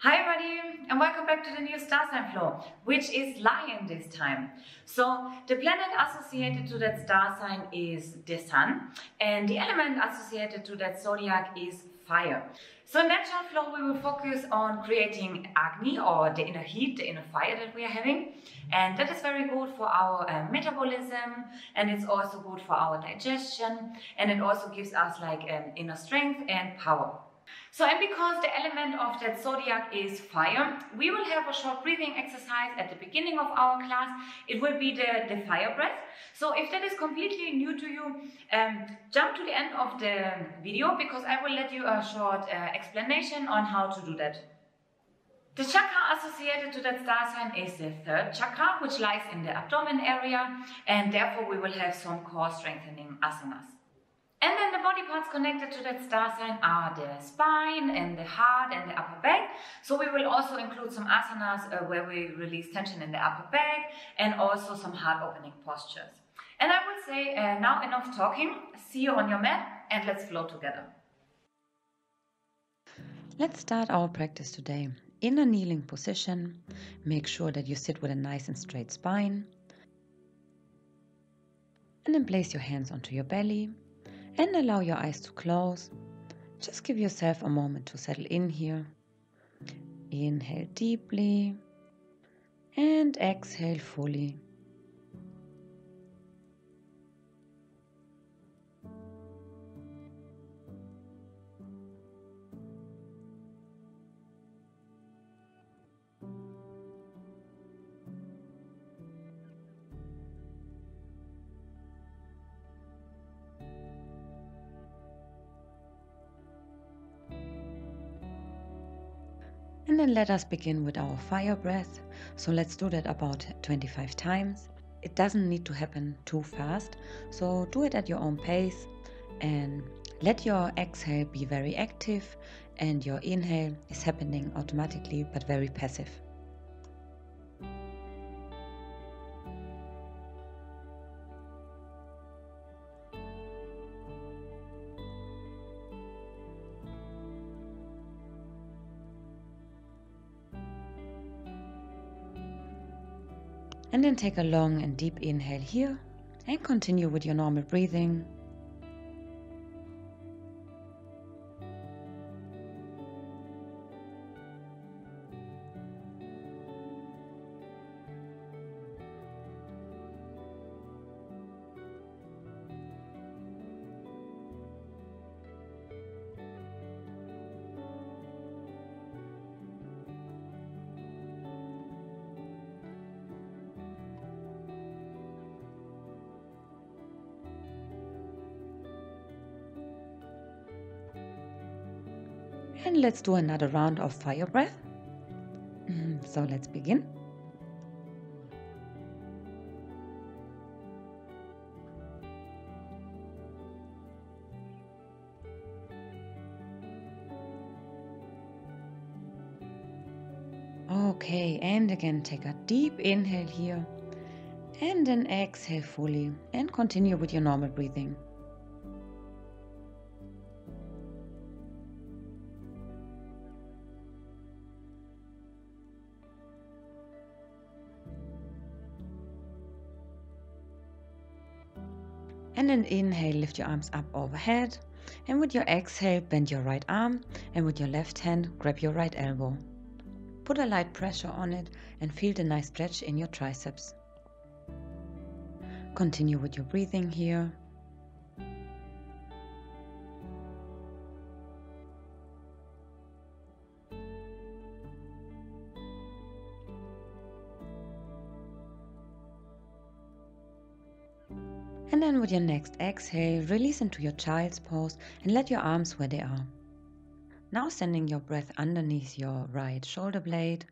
Hi everybody, and welcome back to the new star sign flow, which is Lion this time. So the planet associated to that star sign is the sun, and the element associated to that zodiac is fire. So in that chart flow we will focus on creating Agni, or the inner heat, the inner fire that we are having, and that is very good for our metabolism, and it's also good for our digestion, and it also gives us like inner strength and power. So, and because the element of that zodiac is fire, we will have a short breathing exercise at the beginning of our class. It will be the fire breath. So if that is completely new to you, jump to the end of the video, because I will let you a short explanation on how to do that. The chakra associated to that star sign is the third chakra, which lies in the abdomen area, and therefore we will have some core strengthening asanas. And then the body parts connected to that star sign are the spine and the heart and the upper back. So we will also include some asanas where we release tension in the upper back, and also some heart opening postures. And I would say now enough talking. See you on your mat and let's flow together. Let's start our practice today in a kneeling position. Make sure that you sit with a nice and straight spine. And then place your hands onto your belly. And allow your eyes to close. Just give yourself a moment to settle in here. Inhale deeply and exhale fully. And then let us begin with our fire breath. So let's do that about 25 times. It doesn't need to happen too fast, so do it at your own pace, and let your exhale be very active and your inhale is happening automatically but very passive. And then take a long and deep inhale here and continue with your normal breathing. And let's do another round of fire breath. So let's begin. Okay, and again take a deep inhale here and then exhale fully and continue with your normal breathing. And then inhale, lift your arms up overhead, and with your exhale bend your right arm, and with your left hand grab your right elbow. Put a light pressure on it and feel the nice stretch in your triceps. Continue with your breathing here. And then with your next exhale, release into your child's pose and let your arms where they are. Now sending your breath underneath your right shoulder blade.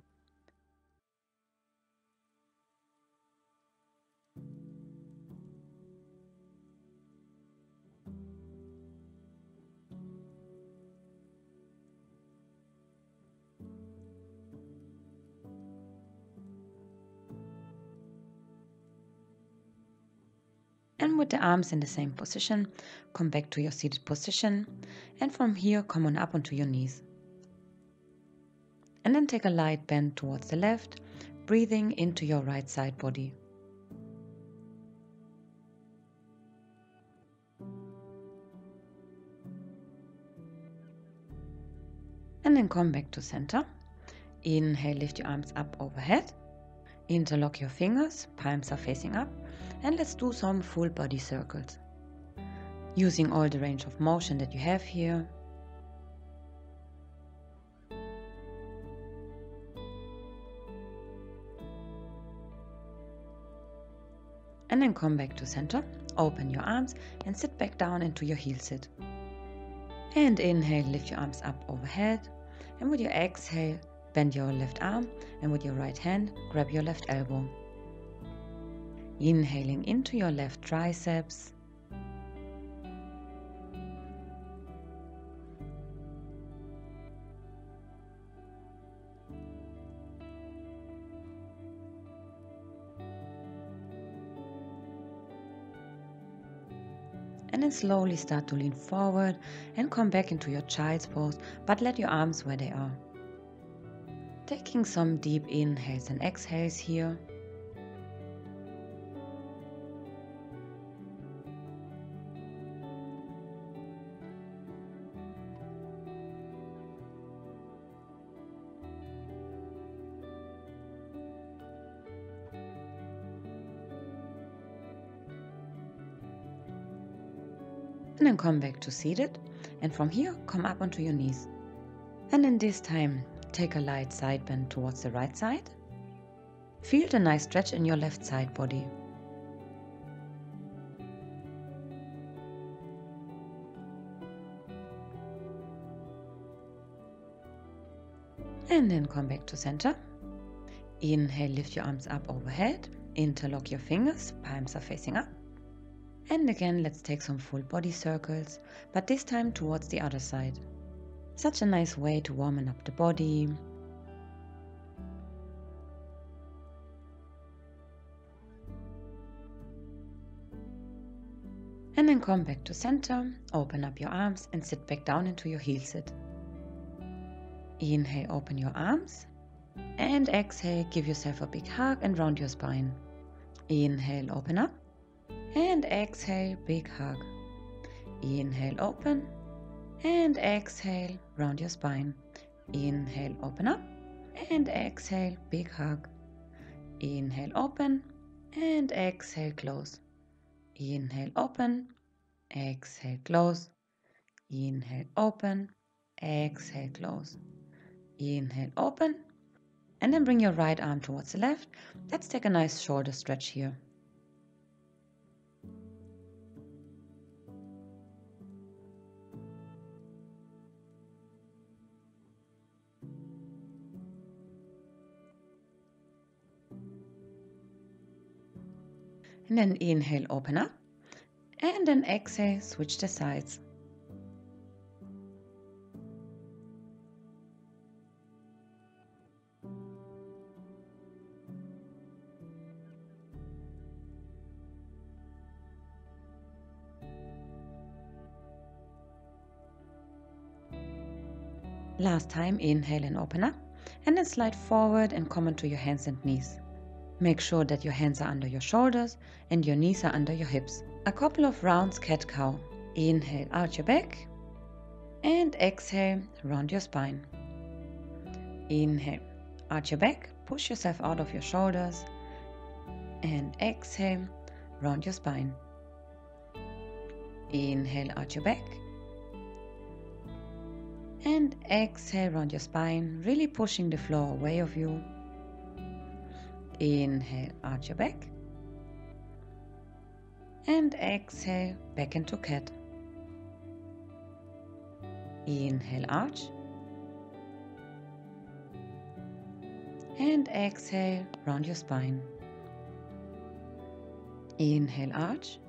And with the arms in the same position, come back to your seated position, and from here come on up onto your knees. And then take a light bend towards the left, breathing into your right side body. And then come back to center. Inhale, lift your arms up overhead. Interlock your fingers, palms are facing up. And let's do some full body circles. Using all the range of motion that you have here. And then come back to center, open your arms and sit back down into your heel sit. And inhale, lift your arms up overhead. And with your exhale, bend your left arm and with your right hand, grab your left elbow. Inhaling into your left triceps. And then slowly start to lean forward and come back into your child's pose, but let your arms where they are. Taking some deep inhales and exhales here. And then come back to seated, and from here come up onto your knees. And in this time, take a light side bend towards the right side. Feel the nice stretch in your left side body. And then come back to center. Inhale, lift your arms up overhead. Interlock your fingers, palms are facing up. And again, let's take some full body circles, but this time towards the other side. Such a nice way to warm up the body. And then come back to center, open up your arms and sit back down into your heel sit. Inhale, open your arms. And exhale, give yourself a big hug and round your spine. Inhale, open up. And exhale, big hug. Inhale, open. And exhale, round your spine. Inhale, open up. And exhale, big hug. Inhale, open. And exhale, close. Inhale, open. Exhale, close. Inhale, open. Exhale, close. Inhale, open. And then bring your right arm towards the left. Let's take a nice shoulder stretch here. And then inhale, open up. And then exhale, switch the sides. Last time, inhale and open up. And then slide forward and come onto your hands and knees. Make sure that your hands are under your shoulders and your knees are under your hips. A couple of rounds cat-cow. Inhale, out your back. And exhale, round your spine. Inhale, out your back. Push yourself out of your shoulders. And exhale, round your spine. Inhale, out your back. And exhale, round your spine, really pushing the floor away of you. Inhale, out your back. And exhale, back into cat. Inhale, arch. And exhale, round your spine. Inhale, arch.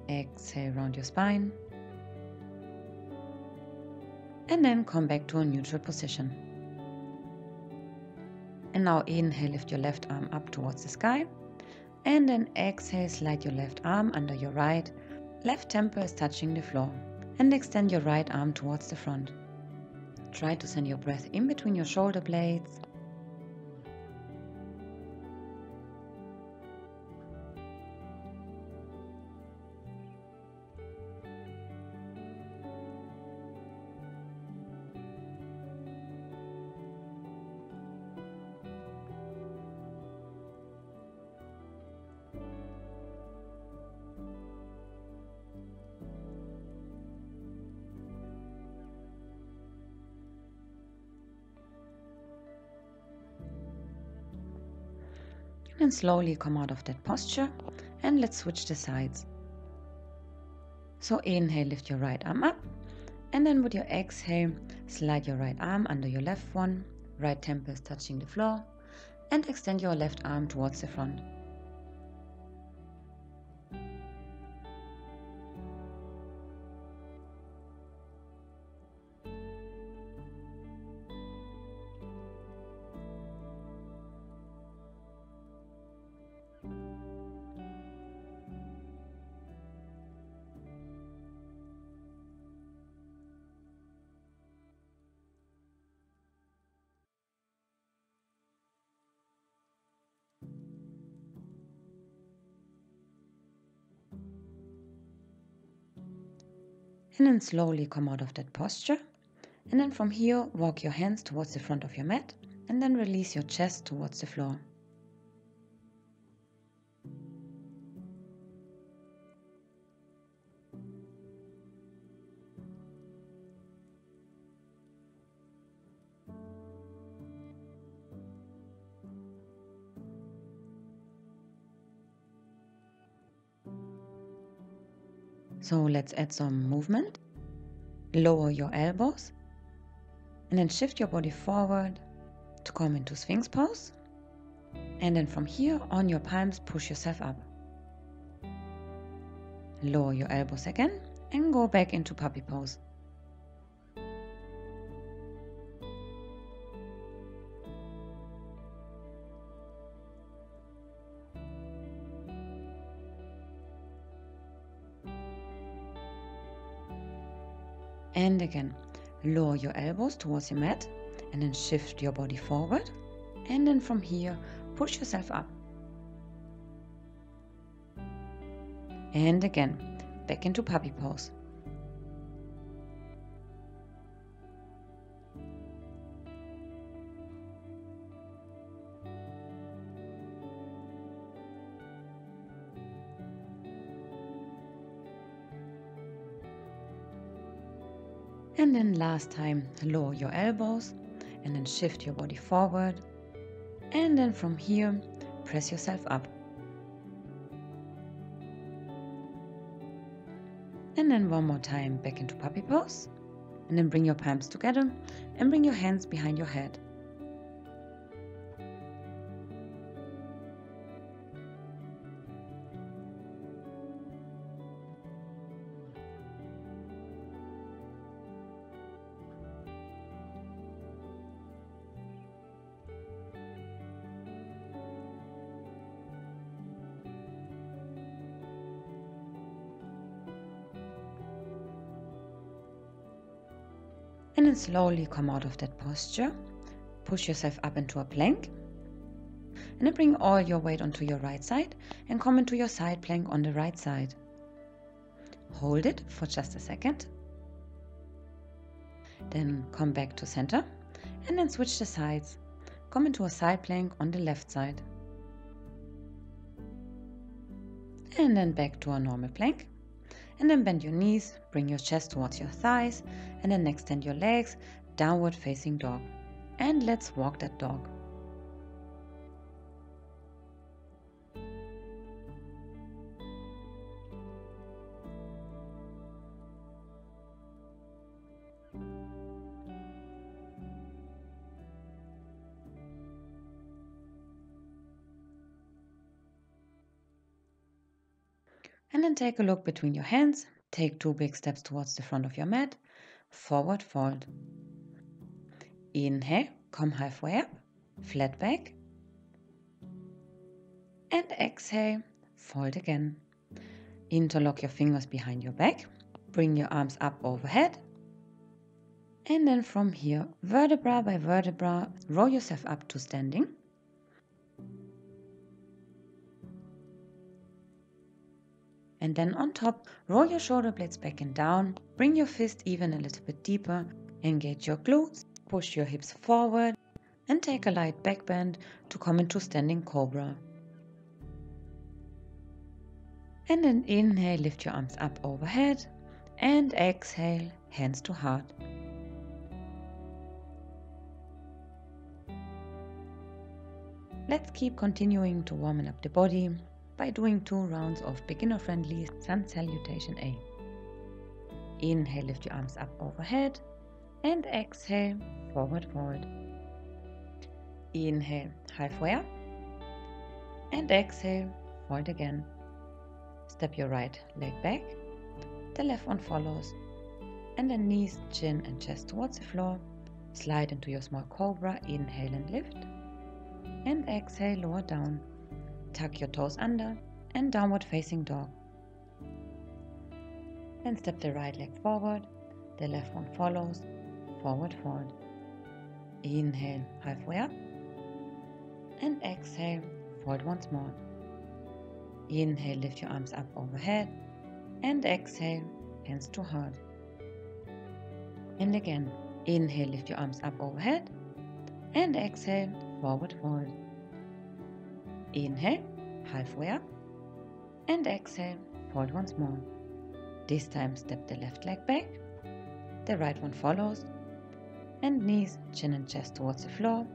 Exhale, round your spine. And then come back to a neutral position. And now inhale, lift your left arm up towards the sky. And then exhale, slide your left arm under your right. Left temple is touching the floor. And extend your right arm towards the front. Try to send your breath in between your shoulder blades. And slowly come out of that posture, and let's switch the sides. So inhale, lift your right arm up, and then with your exhale, slide your right arm under your left one, right temple is touching the floor, and extend your left arm towards the front. And then slowly come out of that posture. And then from here, walk your hands towards the front of your mat, and then release your chest towards the floor. So let's add some movement. Lower your elbows and then shift your body forward to come into Sphinx pose. And then from here, on your palms, push yourself up. Lower your elbows again and go back into puppy pose. And again, lower your elbows towards your mat and then shift your body forward. And then from here, push yourself up. And again, back into puppy pose. And then last time, lower your elbows and then shift your body forward. And then from here, press yourself up. And then one more time back into puppy pose. And then bring your palms together and bring your hands behind your head. And then slowly come out of that posture. Push yourself up into a plank. And then bring all your weight onto your right side and come into your side plank on the right side. Hold it for just a second. Then come back to center and then switch the sides. Come into a side plank on the left side. And then back to a normal plank. And then bend your knees, bring your chest towards your thighs, and then extend your legs, downward facing dog. And let's walk that dog. And then take a look between your hands. Take 2 big steps towards the front of your mat. Forward fold. Inhale, come halfway up, flat back. And exhale, fold again. Interlock your fingers behind your back. Bring your arms up overhead. And then from here, vertebra by vertebra, roll yourself up to standing. And then on top, roll your shoulder blades back and down, bring your fist even a little bit deeper, engage your glutes, push your hips forward, and take a light back bend to come into standing cobra. And then inhale, lift your arms up overhead, and exhale, hands to heart. Let's keep continuing to warm up the body by doing 2 rounds of beginner-friendly Sun Salutation A. Inhale, lift your arms up overhead, and exhale, forward fold. Inhale, halfway up, and exhale, fold again. Step your right leg back, the left one follows, and then knees, chin and chest towards the floor. Slide into your small cobra, inhale and lift, and exhale, lower down. Tuck your toes under and downward facing dog. Then step the right leg forward, the left one follows, forward fold. Inhale, halfway up, and exhale, fold once more. Inhale, lift your arms up overhead, and exhale, hands to heart. And again, inhale, lift your arms up overhead, and exhale, forward fold. Inhale, halfway up, and exhale, fold once more. This time step the left leg back, the right one follows, and knees, chin and chest towards the floor.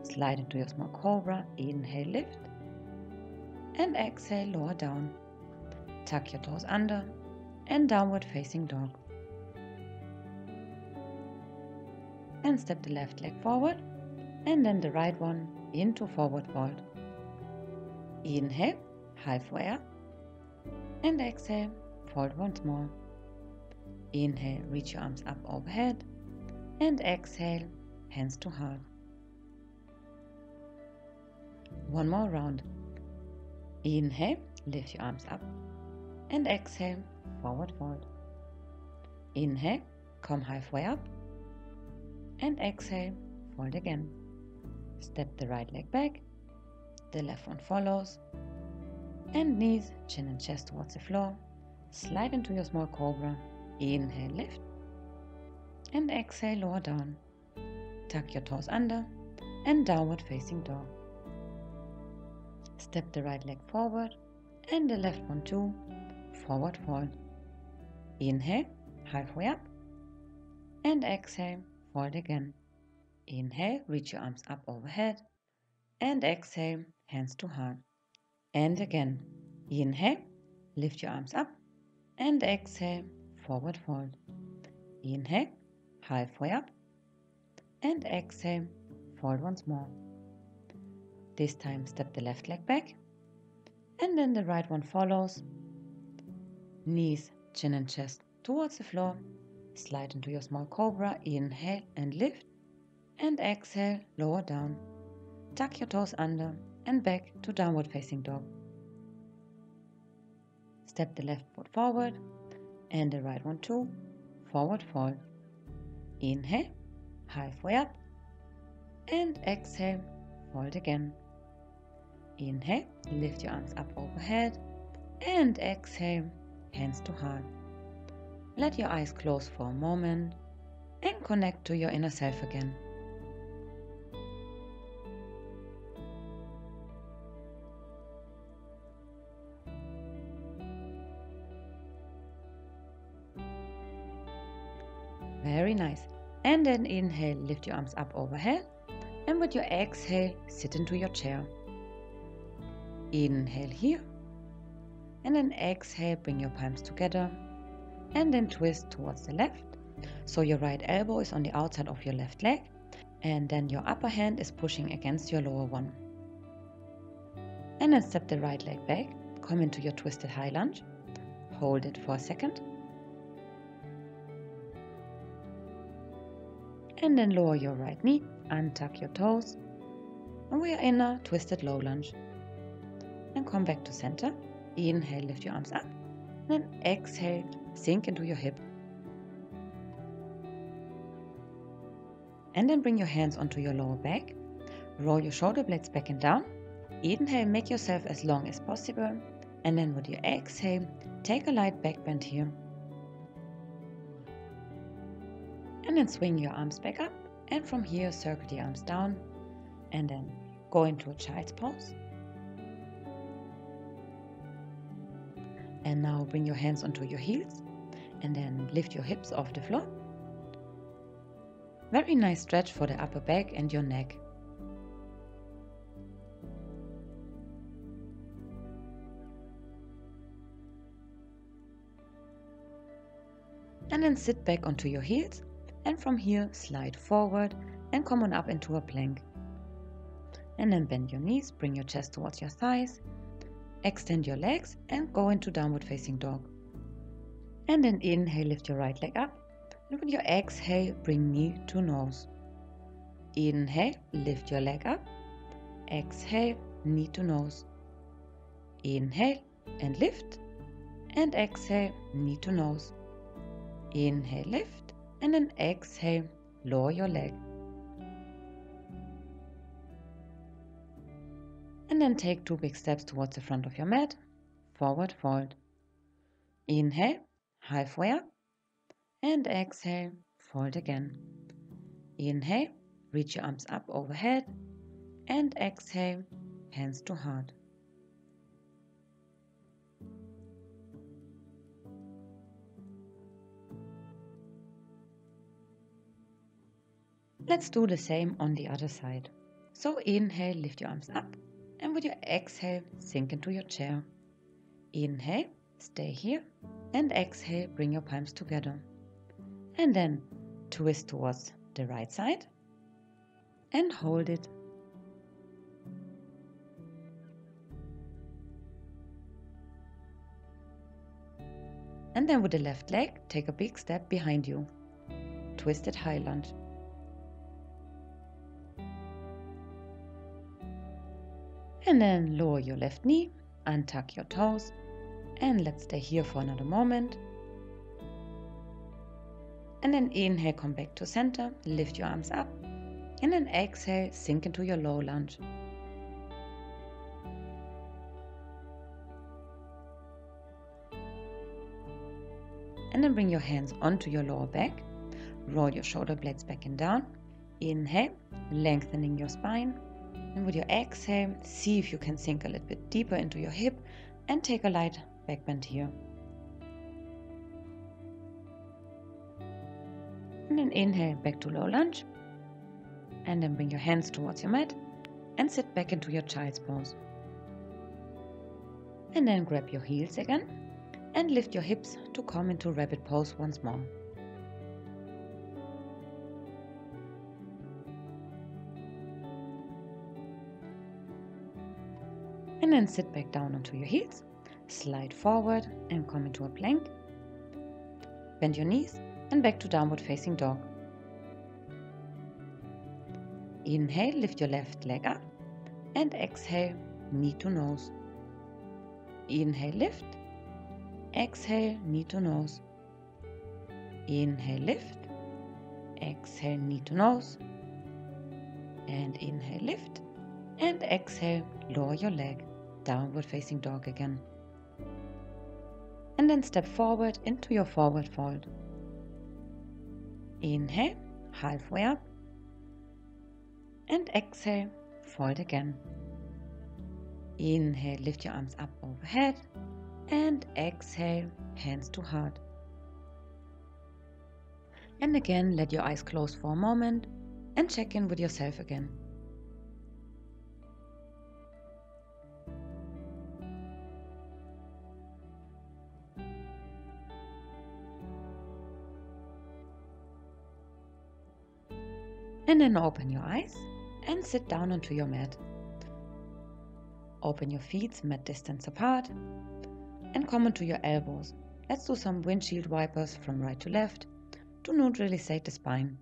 Slide into your small cobra, inhale, lift, and exhale, lower down. Tuck your toes under and downward facing dog. And step the left leg forward, and then the right one into forward fold. Inhale, halfway up, and exhale, fold once more. Inhale, reach your arms up overhead, and exhale, hands to heart. One more round. Inhale, lift your arms up, and exhale, forward fold. Inhale, come halfway up, and exhale, fold again. Step the right leg back, the left one follows, and knees, chin and chest towards the floor. Slide into your small cobra, inhale, lift, and exhale, lower down. Tuck your toes under and downward facing dog. Step the right leg forward and the left one too, forward fold. Inhale, halfway up, and exhale, fold again. Inhale, reach your arms up overhead, and exhale, hands to heart. And again, inhale, lift your arms up, and exhale, forward fold. Inhale, halfway up, and exhale, fold once more. This time step the left leg back, and then the right one follows. Knees, chin and chest towards the floor. Slide into your small cobra, inhale and lift, and exhale, lower down. Tuck your toes under and back to downward facing dog. Step the left foot forward and the right one too, forward fold. Inhale, halfway up, and exhale, fold again. Inhale, lift your arms up overhead, and exhale, hands to heart. Let your eyes close for a moment and connect to your inner self again. Very nice. And then inhale, lift your arms up overhead, and with your exhale, sit into your chair. Inhale here, and then exhale, bring your palms together, and then twist towards the left. So your right elbow is on the outside of your left leg, and then your upper hand is pushing against your lower one. And then step the right leg back, come into your twisted high lunge, hold it for a second, and then lower your right knee, untuck your toes, and we are in a twisted low lunge. And come back to center. Inhale, lift your arms up, and then exhale, sink into your hip. And then bring your hands onto your lower back. Roll your shoulder blades back and down. Inhale, make yourself as long as possible. And then with your exhale, take a light back bend here. And then swing your arms back up. And from here, circle the arms down. And then go into a child's pose. And now bring your hands onto your heels. And then lift your hips off the floor. Very nice stretch for the upper back and your neck. And then sit back onto your heels, and from here slide forward and come on up into a plank. And then bend your knees, bring your chest towards your thighs, extend your legs and go into downward facing dog. And then inhale, lift your right leg up, and with your exhale, bring knee to nose. Inhale, lift your leg up, exhale, knee to nose. Inhale and lift, and exhale, knee to nose. Inhale, lift, and then exhale, lower your leg. And then take 2 big steps towards the front of your mat, forward fold. Inhale, halfway up, and exhale, fold again. Inhale, reach your arms up overhead, and exhale, hands to heart. Let's do the same on the other side. So inhale, lift your arms up, and with your exhale, sink into your chair. Inhale, stay here, and exhale, bring your palms together. And then twist towards the right side, and hold it. And then with the left leg, take a big step behind you. Twisted high lunge. And then lower your left knee, untuck your toes, and let's stay here for another moment. And then inhale, come back to center, lift your arms up, and then exhale, sink into your low lunge. And then bring your hands onto your lower back, roll your shoulder blades back and down. Inhale, lengthening your spine. And with your exhale, see if you can sink a little bit deeper into your hip and take a light back bend here. And then inhale, back to low lunge. And then bring your hands towards your mat and sit back into your child's pose. And then grab your heels again and lift your hips to come into rabbit pose once more. And then sit back down onto your heels, slide forward and come into a plank. Bend your knees and back to downward facing dog. Inhale, lift your left leg up, and exhale, knee to nose. Inhale, lift. Exhale, knee to nose. Inhale, lift. Exhale, knee to nose. And inhale, lift. And exhale, lower your leg. Downward facing dog again. And then step forward into your forward fold. Inhale, halfway up. And exhale, fold again. Inhale, lift your arms up overhead. And exhale, hands to heart. And again, let your eyes close for a moment and check in with yourself again. And then open your eyes and sit down onto your mat. Open your feet mat distance apart and come onto your elbows. Let's do some windshield wipers from right to left to neutralize the spine.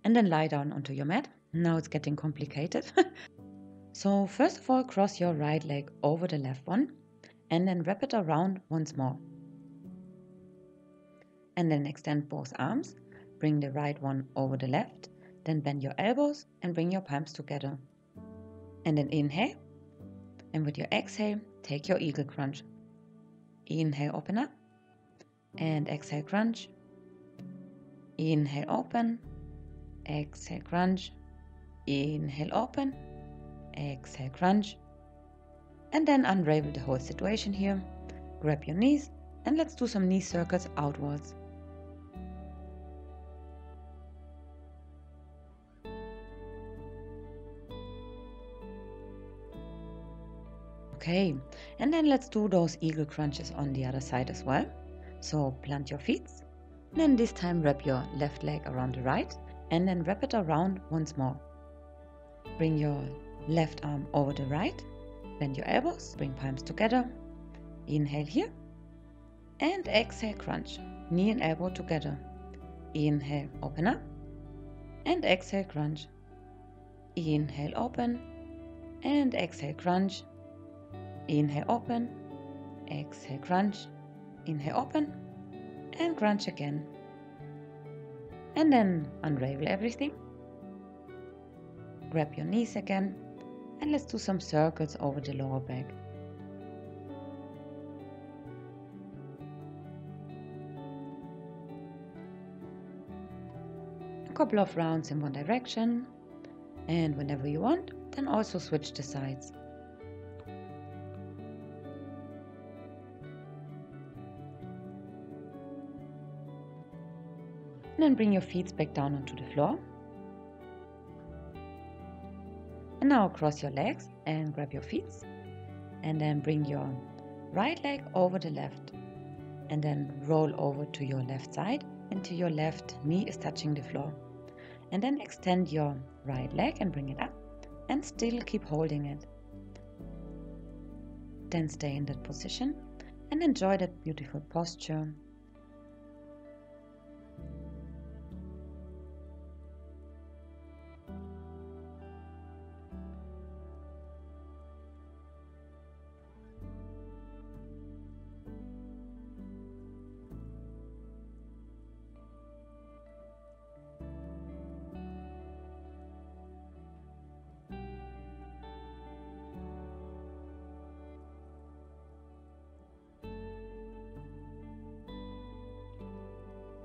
And then lie down onto your mat Now it's getting complicated. So first of all, cross your right leg over the left one and then wrap it around once more. And then extend both arms, bring the right one over the left, then bend your elbows and bring your palms together. And then inhale, and with your exhale, take your eagle crunch. Inhale, open up, and exhale, crunch. Inhale, open, exhale, crunch. Inhale, open, exhale, crunch. And then unravel the whole situation here. Grab your knees and let's do some knee circles outwards. Okay, and then let's do those eagle crunches on the other side as well. So plant your feet, and then this time wrap your left leg around the right, and then wrap it around once more. Bring your left arm over the right, bend your elbows, bring palms together. Inhale here, and exhale, crunch. Knee and elbow together. Inhale, open up, and exhale, crunch. Inhale, open, and exhale, crunch. Inhale, open, exhale, crunch. Inhale, open, and crunch again. And then unravel everything. Grab your knees again, and let's do some circles over the lower back. A couple of rounds in one direction, and whenever you want, then also switch the sides. And then bring your feet back down onto the floor. And now cross your legs and grab your feet. And then bring your right leg over the left. And then roll over to your left side until your left knee is touching the floor. And then extend your right leg and bring it up. And still keep holding it. Then stay in that position and enjoy that beautiful posture.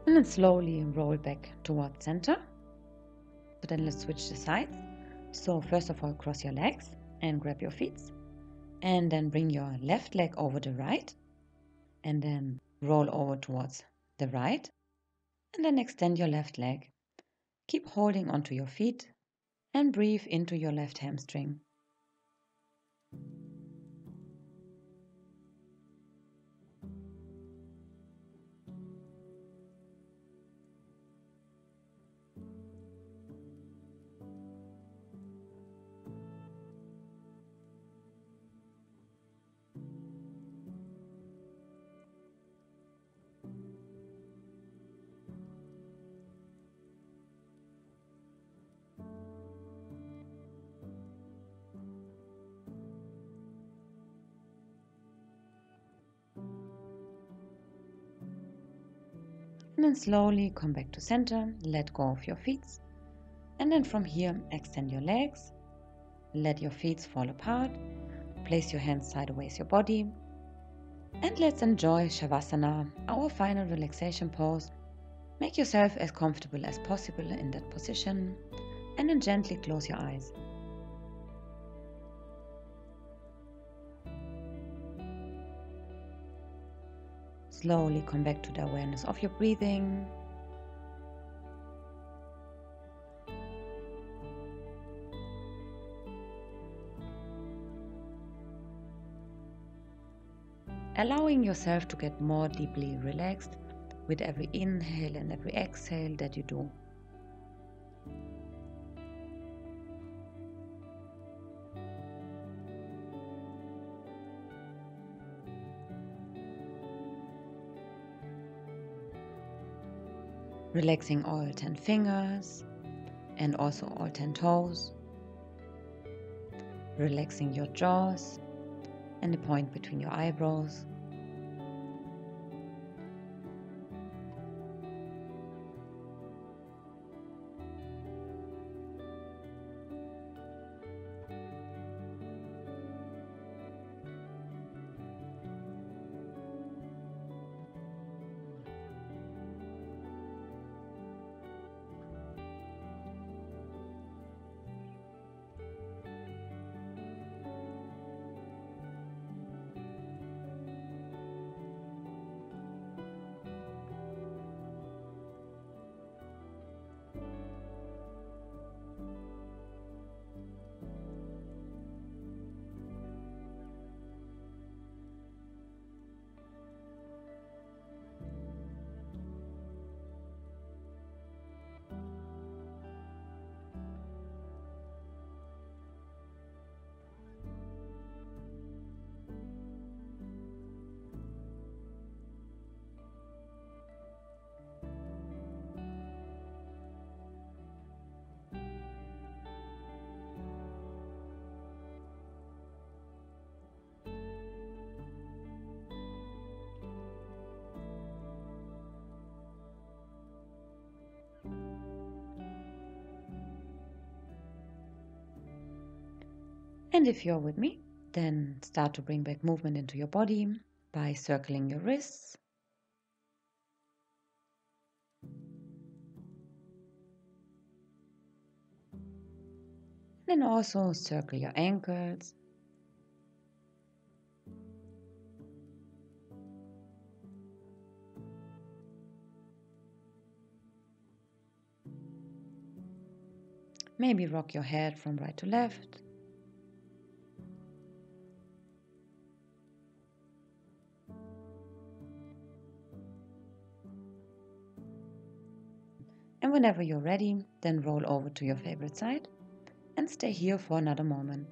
And then slowly roll back towards center. So then let's switch the sides. So first of all, cross your legs and grab your feet. And then bring your left leg over the right. And then roll over towards the right. And then extend your left leg. Keep holding onto your feet and breathe into your left hamstring. And then slowly come back to center, let go of your feet. And then from here, extend your legs, let your feet fall apart, place your hands sideways your body. And let's enjoy Shavasana, our final relaxation pose. Make yourself as comfortable as possible in that position, and then gently close your eyes. Slowly come back to the awareness of your breathing. Allowing yourself to get more deeply relaxed with every inhale and every exhale that you do. Relaxing all 10 fingers and also all 10 toes, relaxing your jaws and the point between your eyebrows. And if you're with me, then start to bring back movement into your body by circling your wrists. Then also circle your ankles. Maybe rock your head from right to left. And whenever you're ready, then roll over to your favorite side and stay here for another moment.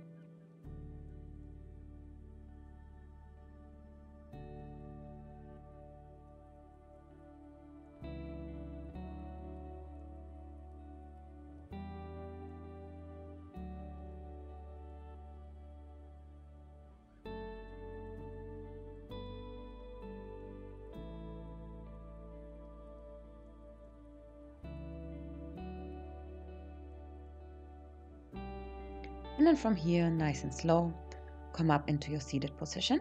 And then from here, nice and slow, come up into your seated position.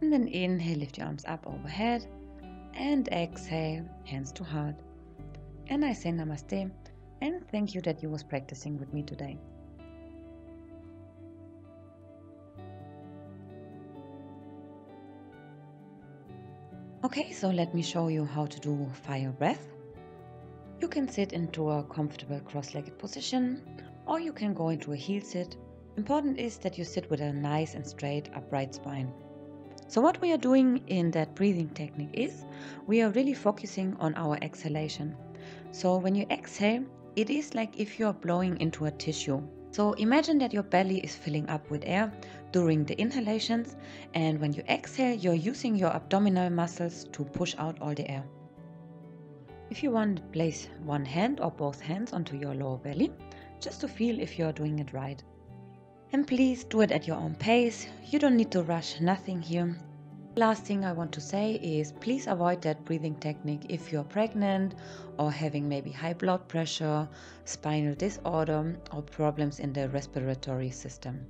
And then inhale, lift your arms up overhead. And exhale, hands to heart. And I say Namaste and thank you that you was practicing with me today. Okay, so let me show you how to do fire breath. You can sit into a comfortable cross-legged position, or you can go into a heel sit. Important is that you sit with a nice and straight upright spine. So what we are doing in that breathing technique is, we are really focusing on our exhalation. So when you exhale, it is like if you are blowing into a tissue. So imagine that your belly is filling up with air during the inhalations, and when you exhale, you're using your abdominal muscles to push out all the air. If you want, place one hand or both hands onto your lower belly, just to feel if you're doing it right. And please do it at your own pace. You don't need to rush, nothing here. Last thing I want to say is please avoid that breathing technique if you're pregnant or having maybe high blood pressure, spinal disorder, or problems in the respiratory system.